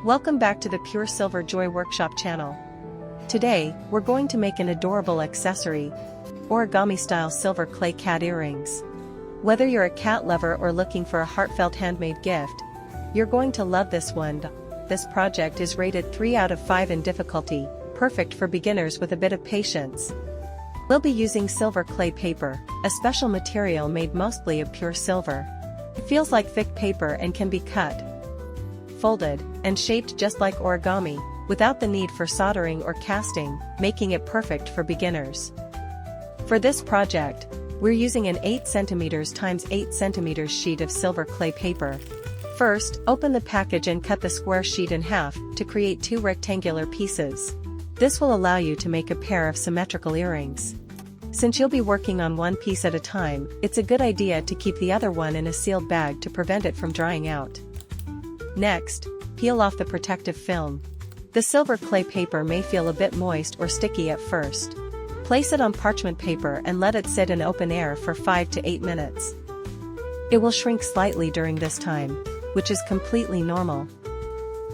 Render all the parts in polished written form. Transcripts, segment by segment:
Welcome back to the Pure Silver Joy Workshop channel. Today, we're going to make an adorable accessory, origami-style silver clay cat earrings. Whether you're a cat lover or looking for a heartfelt handmade gift, you're going to love this one. This project is rated 3 out of 5 in difficulty, perfect for beginners with a bit of patience. We'll be using silver clay paper, a special material made mostly of pure silver. It feels like thick paper and can be cut, folded, and shaped just like origami, without the need for soldering or casting, making it perfect for beginners. For this project, we're using an 8 cm x 8 cm sheet of silver clay paper. First, open the package and cut the square sheet in half to create 2 rectangular pieces. This will allow you to make a pair of symmetrical earrings. Since you'll be working on one piece at a time, it's a good idea to keep the other one in a sealed bag to prevent it from drying out. Next, peel off the protective film. The silver clay paper may feel a bit moist or sticky at first. Place it on parchment paper and let it sit in open air for 5 to 8 minutes. It will shrink slightly during this time, which is completely normal.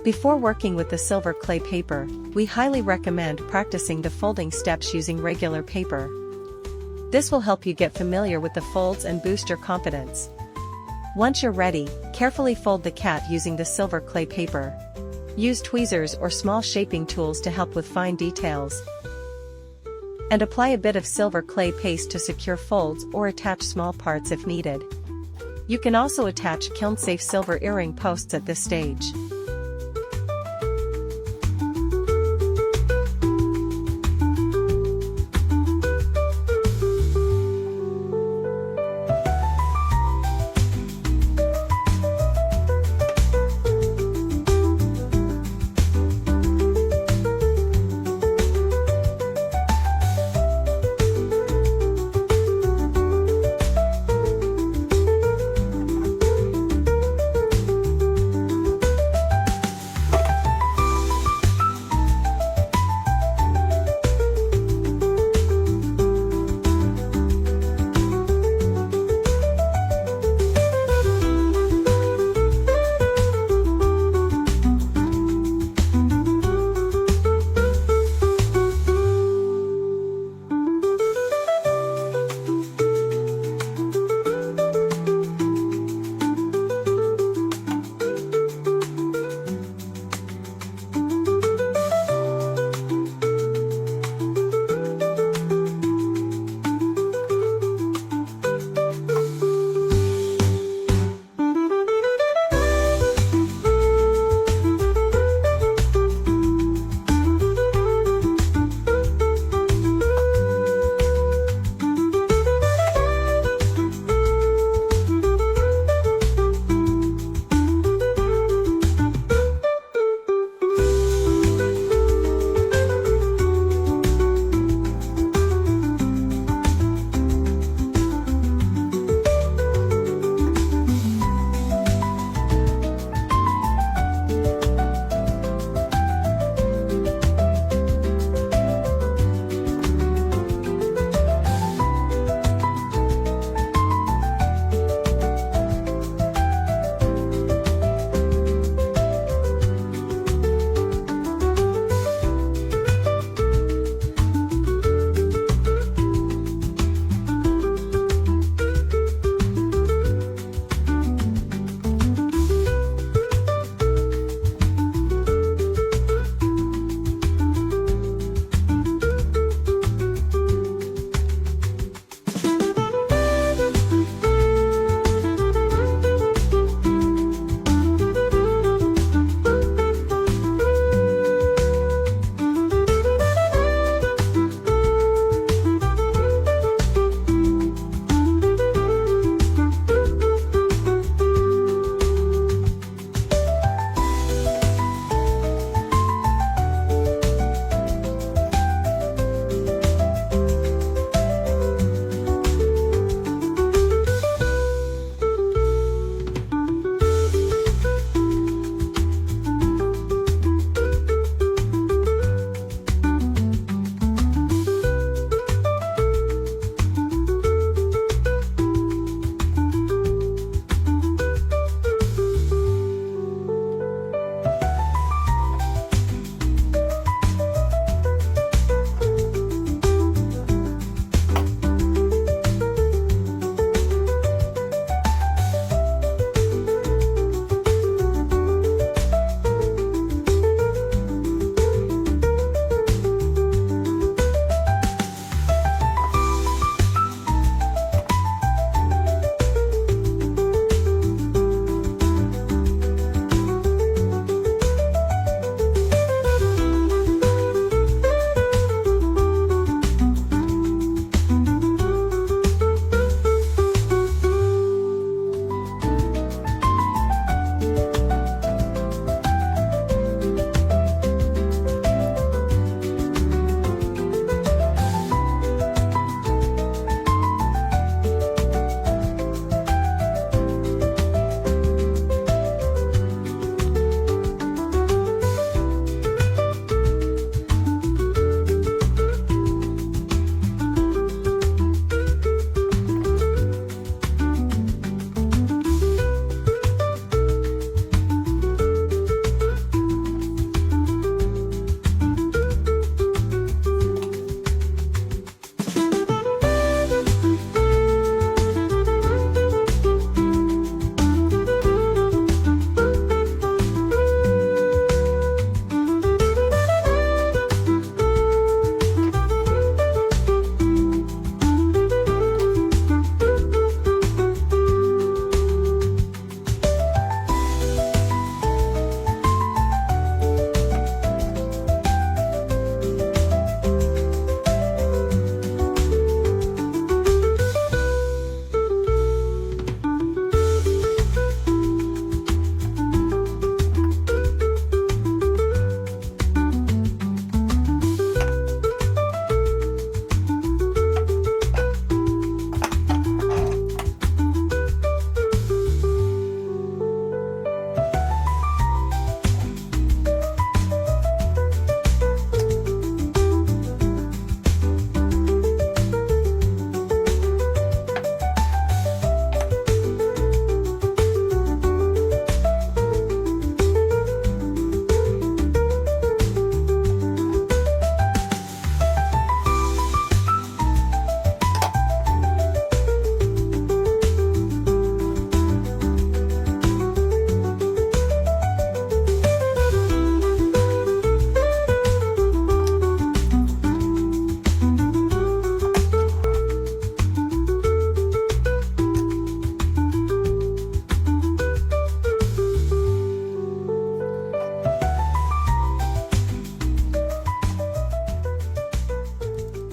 Before working with the silver clay paper, we highly recommend practicing the folding steps using regular paper. This will help you get familiar with the folds and boost your confidence. Once you're ready, carefully fold the cat using the silver clay paper. Use tweezers or small shaping tools to help with fine details. And apply a bit of silver clay paste to secure folds or attach small parts if needed. You can also attach kiln-safe silver earring posts at this stage.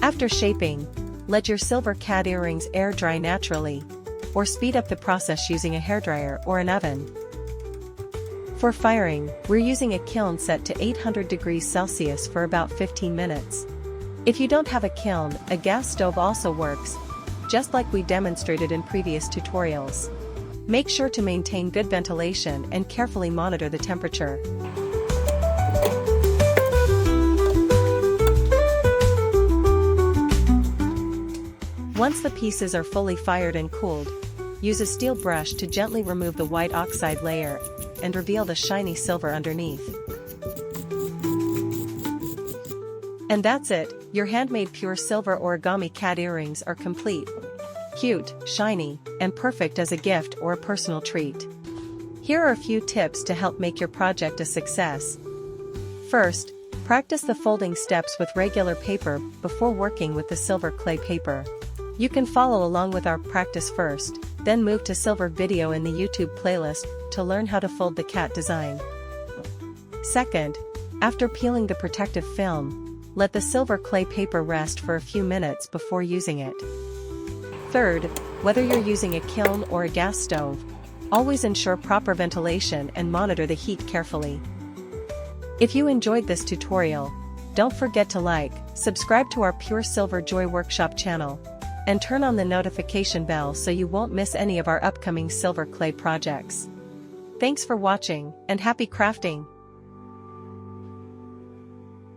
After shaping, let your silver cat earrings air dry naturally, or speed up the process using a hairdryer or an oven. For firing, we're using a kiln set to 800 degrees Celsius for about 15 minutes. If you don't have a kiln, a gas stove also works, just like we demonstrated in previous tutorials. Make sure to maintain good ventilation and carefully monitor the temperature. Once the pieces are fully fired and cooled, use a steel brush to gently remove the white oxide layer and reveal the shiny silver underneath. And that's it, your handmade pure silver origami cat earrings are complete. Cute, shiny, and perfect as a gift or a personal treat. Here are a few tips to help make your project a success. First, practice the folding steps with regular paper before working with the silver clay paper. You can follow along with our practice first, then move to silver video in the YouTube playlist to learn how to fold the cat design. Second, after peeling the protective film, let the silver clay paper rest for a few minutes before using it. Third, whether you're using a kiln or a gas stove, always ensure proper ventilation and monitor the heat carefully. If you enjoyed this tutorial, don't forget to like, subscribe to our Pure Silver Joy Workshop channel, and turn on the notification bell so you won't miss any of our upcoming silver clay projects. Thanks for watching, and happy crafting!